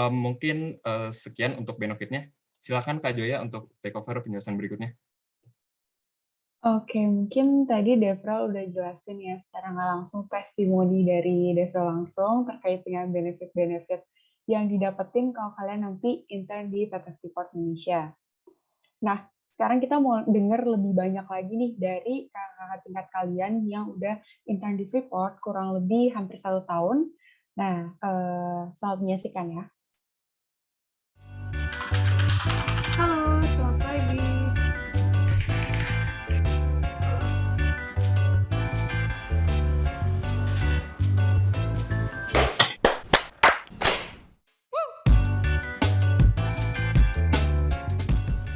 Mungkin, sekian untuk benefit-nya. Silakan Kak Joya untuk take over penjelasan berikutnya. Oke, mungkin tadi Devra udah jelasin ya secara nggak langsung testimoni dari Devra langsung terkait dengan benefit-benefit yang didapetin kalau kalian nanti intern di PT Freeport Indonesia. Nah, sekarang kita mau dengar lebih banyak lagi nih dari kakak-kakak tingkat kalian yang udah intern di Freeport kurang lebih hampir 1 tahun. Nah, selamat menyaksikan ya. Halo, selamat pagi.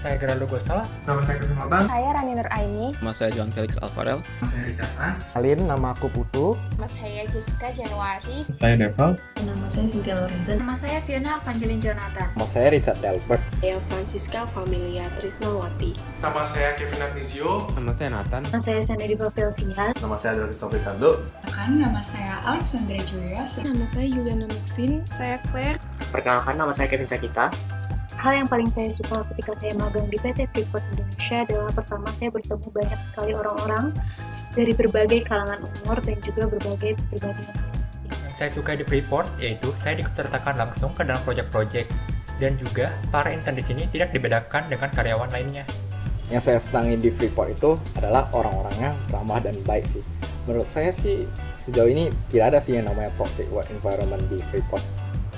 Saya Geraldo Gosala. Nama saya Kesempatan. Saya Rani Nur Aini. Nama saya Johan Felix Alvarel. Nama saya Richard Hans. Alin, nama aku Putu. Nama saya Jessica Januasi. Saya Deval. Nama saya Cynthia Lorenzen. Nama saya Fiona Evangeline Jonathan. Nama saya Richard Delbert. Saya Francisca Familia Trisnawati. Nama saya Kevin Agnizio. Nama saya Nathan. Nama saya Sandy Pavel Sinyas. Nama saya Adalah Christopher Ricardo. Nama saya Alexandra Joyas. Nama saya Juliana Muksin. Saya Claire. Perkenalkan, nama saya Kevin Sakita. Hal yang paling saya suka ketika saya magang di PT Freeport Indonesia adalah pertama saya bertemu banyak sekali orang-orang dari berbagai kalangan umur dan juga berbagai pribadi masing-masing. Yang saya suka di Freeport yaitu saya diikutsertakan langsung ke dalam proyek-proyek dan juga para intern di sini tidak dibedakan dengan karyawan lainnya. Yang saya senangi di Freeport itu adalah orang-orangnya ramah dan baik sih. Menurut saya sih sejauh ini tidak ada sih yang namanya toxic work environment di Freeport.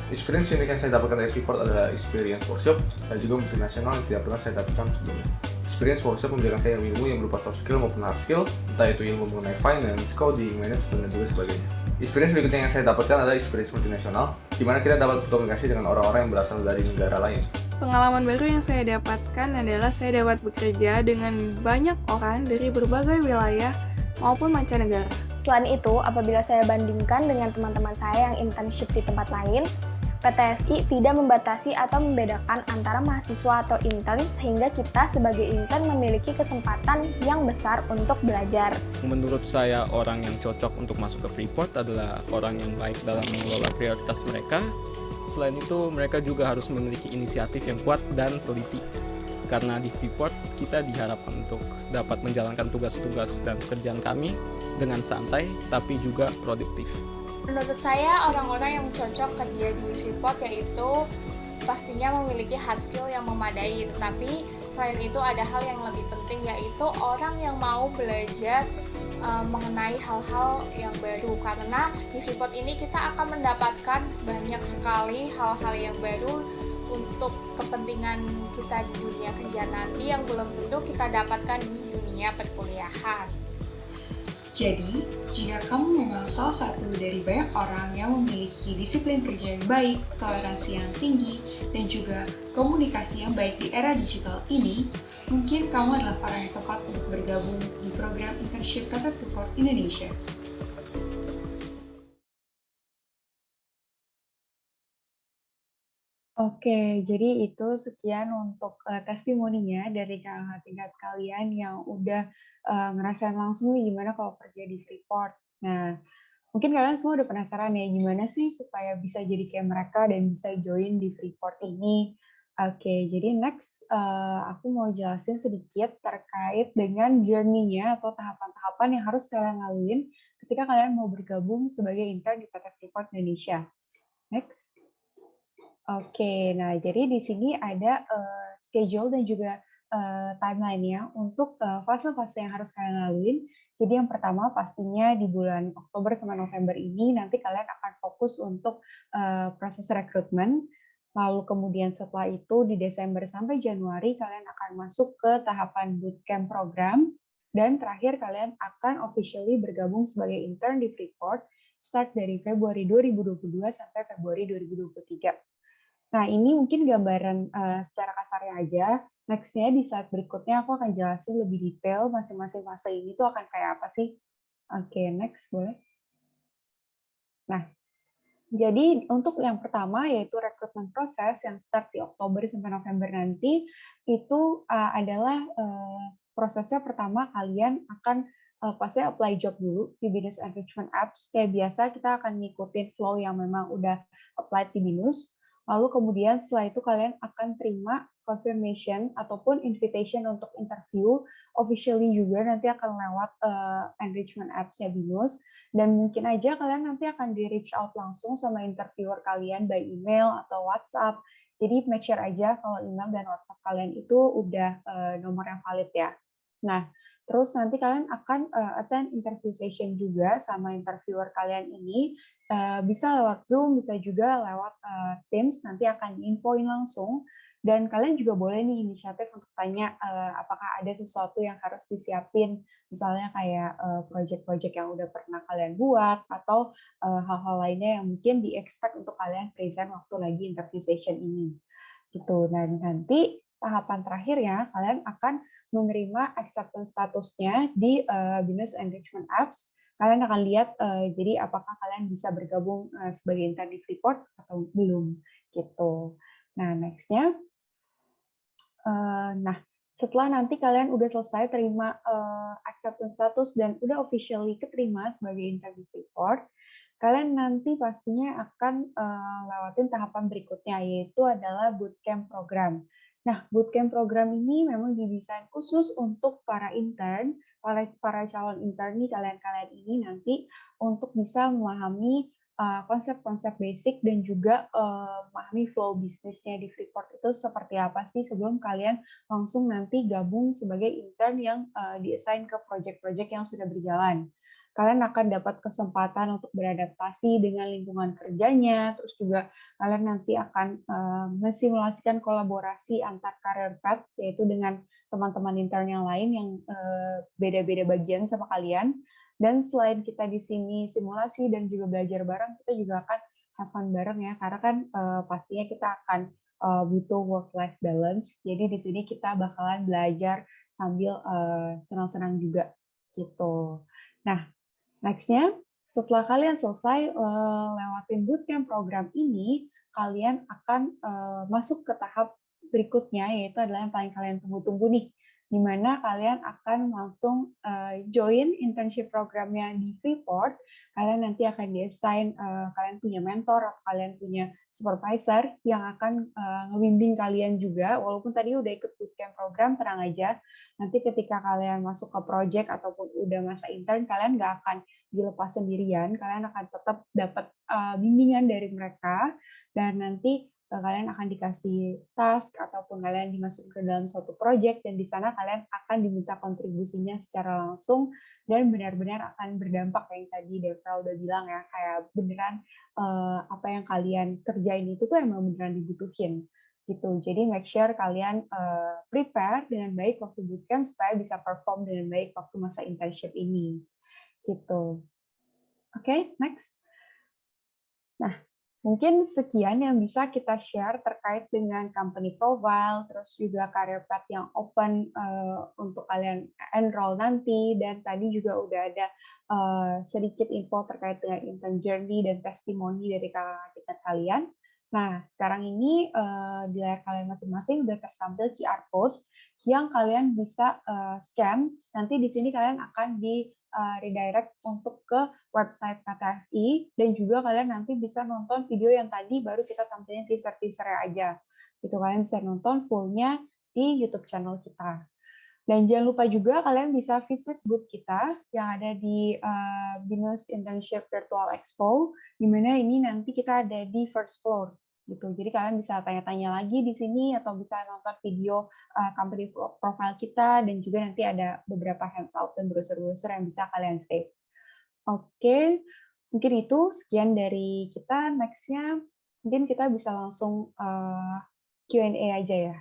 Experience unik yang saya dapatkan dari Freeport adalah experience workshop dan juga multinasional yang tidak pernah saya dapatkan sebelumnya. Experience workshop memberikan saya ilmu yang berupa soft skill maupun hard skill, entah itu ilmu mengenai finance, coding, management, dan juga sebagainya. Experience berikutnya yang saya dapatkan adalah experience multinasional, di mana kita dapat berkomunikasi dengan orang-orang yang berasal dari negara lain. Pengalaman baru yang saya dapatkan adalah saya dapat bekerja dengan banyak orang dari berbagai wilayah maupun mancanegara. Selain itu, apabila saya bandingkan dengan teman-teman saya yang internship di tempat lain, PTFI tidak membatasi atau membedakan antara mahasiswa atau intern sehingga kita sebagai intern memiliki kesempatan yang besar untuk belajar. Menurut saya orang yang cocok untuk masuk ke Freeport adalah orang yang baik dalam mengelola prioritas mereka. Selain itu, mereka juga harus memiliki inisiatif yang kuat dan teliti. Karena di Freeport, kita diharapkan untuk dapat menjalankan tugas-tugas dan pekerjaan kami dengan santai tapi juga produktif. Menurut saya, orang-orang yang cocok kerja di Freeport yaitu pastinya memiliki hard skill yang memadai, tetapi selain itu ada hal yang lebih penting yaitu orang yang mau belajar mengenai hal-hal yang baru, karena di Freeport ini kita akan mendapatkan banyak sekali hal-hal yang baru untuk kepentingan kita di dunia kerja nanti yang belum tentu kita dapatkan di dunia perkuliahan. Jadi, jika kamu memang salah satu dari banyak orang yang memiliki disiplin kerja yang baik, toleransi yang tinggi, dan juga komunikasi yang baik di era digital ini, mungkin kamu adalah orang yang tepat untuk bergabung di program internship PT Freeport Indonesia. Oke, jadi itu sekian untuk testimoninya dari kakak tingkat kalian yang udah ngerasain langsung nih gimana kalau kerja di Freeport. Nah, mungkin kalian semua udah penasaran ya gimana sih supaya bisa jadi kayak mereka dan bisa join di Freeport ini. Oke, jadi next aku mau jelasin sedikit terkait dengan journey-nya atau tahapan-tahapan yang harus kalian laluin ketika kalian mau bergabung sebagai intern di PT Freeport Indonesia. Next. Oke, nah jadi di sini ada schedule dan juga timeline-nya untuk fase-fase yang harus kalian laluin. Jadi yang pertama pastinya di bulan Oktober sama November ini nanti kalian akan fokus untuk proses rekrutmen. Lalu kemudian setelah itu di Desember sampai Januari kalian akan masuk ke tahapan bootcamp program. Dan terakhir kalian akan officially bergabung sebagai intern di Freeport start dari Februari 2022 sampai Februari 2023. Nah, ini mungkin gambaran secara kasarnya aja. Next-nya di slide berikutnya aku akan jelasin lebih detail masing-masing fase ini tuh akan kayak apa sih. Oke, next boleh. Nah, jadi untuk yang pertama yaitu rekrutmen proses yang start di Oktober sampai November nanti, itu adalah prosesnya pertama kalian akan pasti apply job dulu di BINUS Enrichment Apps. Kayak biasa kita akan ngikutin flow yang memang udah applied di BINUS. Lalu kemudian setelah itu kalian akan terima confirmation ataupun invitation untuk interview officially juga nanti akan lewat enrichment apps-nya BINUS, dan mungkin aja kalian nanti akan di reach out langsung sama interviewer kalian by email atau WhatsApp. Jadi make sure aja kalau email dan WhatsApp kalian itu udah nomor yang valid ya. Nah, terus nanti kalian akan attend interview session juga sama interviewer kalian ini, bisa lewat Zoom, bisa juga lewat Teams, nanti akan diinfoin langsung. Dan kalian juga boleh nih inisiatif untuk tanya apakah ada sesuatu yang harus disiapin, misalnya kayak project-project yang udah pernah kalian buat, atau hal-hal lainnya yang mungkin di-expect untuk kalian present waktu lagi interview session ini. Gitu. Dan nanti tahapan terakhirnya, kalian akan menerima acceptance statusnya di BINUS Enrichment Apps. Kalian akan lihat jadi apakah kalian bisa bergabung sebagai intern di Freeport atau belum. Gitu. Nah, next-nya. Nah, setelah nanti kalian udah selesai terima acceptance status dan udah officially keterima sebagai intern di Freeport, kalian nanti pastinya akan lewatin tahapan berikutnya, yaitu adalah bootcamp program. Nah, bootcamp program ini memang didesain khusus untuk para intern, para calon intern nih, kalian ini nanti untuk bisa memahami konsep-konsep basic dan juga memahami flow bisnisnya di Freeport itu seperti apa sih sebelum kalian langsung nanti gabung sebagai intern yang di-assign ke project-project yang sudah berjalan. Kalian akan dapat kesempatan untuk beradaptasi dengan lingkungan kerjanya, terus juga kalian nanti akan mensimulasikan kolaborasi antar career path, yaitu dengan teman-teman intern yang lain yang beda-beda bagian sama kalian. Dan selain kita di sini simulasi dan juga belajar bareng, kita juga akan have fun bareng ya, karena kan pastinya kita akan butuh work-life balance. Jadi di sini kita bakalan belajar sambil senang-senang juga gitu. Nah, next-nya, setelah kalian selesai lewatin bootcamp program ini, kalian akan masuk ke tahap berikutnya, yaitu adalah yang paling kalian tunggu-tunggu nih, di mana kalian akan langsung join internship programnya di Freeport. Kalian nanti akan di-assign, kalian punya mentor atau kalian punya supervisor yang akan ngebimbing kalian juga. Walaupun tadi udah ikut bootcamp program, tenang aja. Nanti ketika kalian masuk ke project ataupun udah masa intern, kalian nggak akan dilepas sendirian. Kalian akan tetap dapat bimbingan dari mereka, dan nanti kalian akan dikasih task ataupun kalian dimasukkan ke dalam suatu project, dan di sana kalian akan diminta kontribusinya secara langsung dan benar-benar akan berdampak kayak yang tadi Devra udah bilang ya, kayak beneran apa yang kalian kerjain itu tuh emang beneran dibutuhin gitu. Jadi make sure kalian prepare dengan baik waktu bootcamp supaya bisa perform dengan baik waktu masa internship ini gitu. Oke, next. Nah, mungkin sekian yang bisa kita share terkait dengan company profile, terus juga career path yang open untuk kalian enroll nanti, dan tadi juga udah ada sedikit info terkait dengan intern journey dan testimoni dari kakak kalian. Nah, sekarang ini di layar kalian masing-masing udah tersampil QR code yang kalian bisa scan. Nanti di sini kalian akan di redirect untuk ke website KTFI, dan juga kalian nanti bisa nonton video yang tadi baru kita tampilin teaser-teasernya aja. Itu kalian bisa nonton fullnya di YouTube channel kita. Dan jangan lupa juga kalian bisa visit booth kita yang ada di BINUS Internship Virtual Expo, di mana ini nanti kita ada di first floor. Gitu. Jadi kalian bisa tanya-tanya lagi di sini atau bisa nonton video company profile kita, dan juga nanti ada beberapa handout dan browser-browser yang bisa kalian save. Oke, mungkin itu sekian dari kita. Next-nya mungkin kita bisa langsung Q&A aja ya.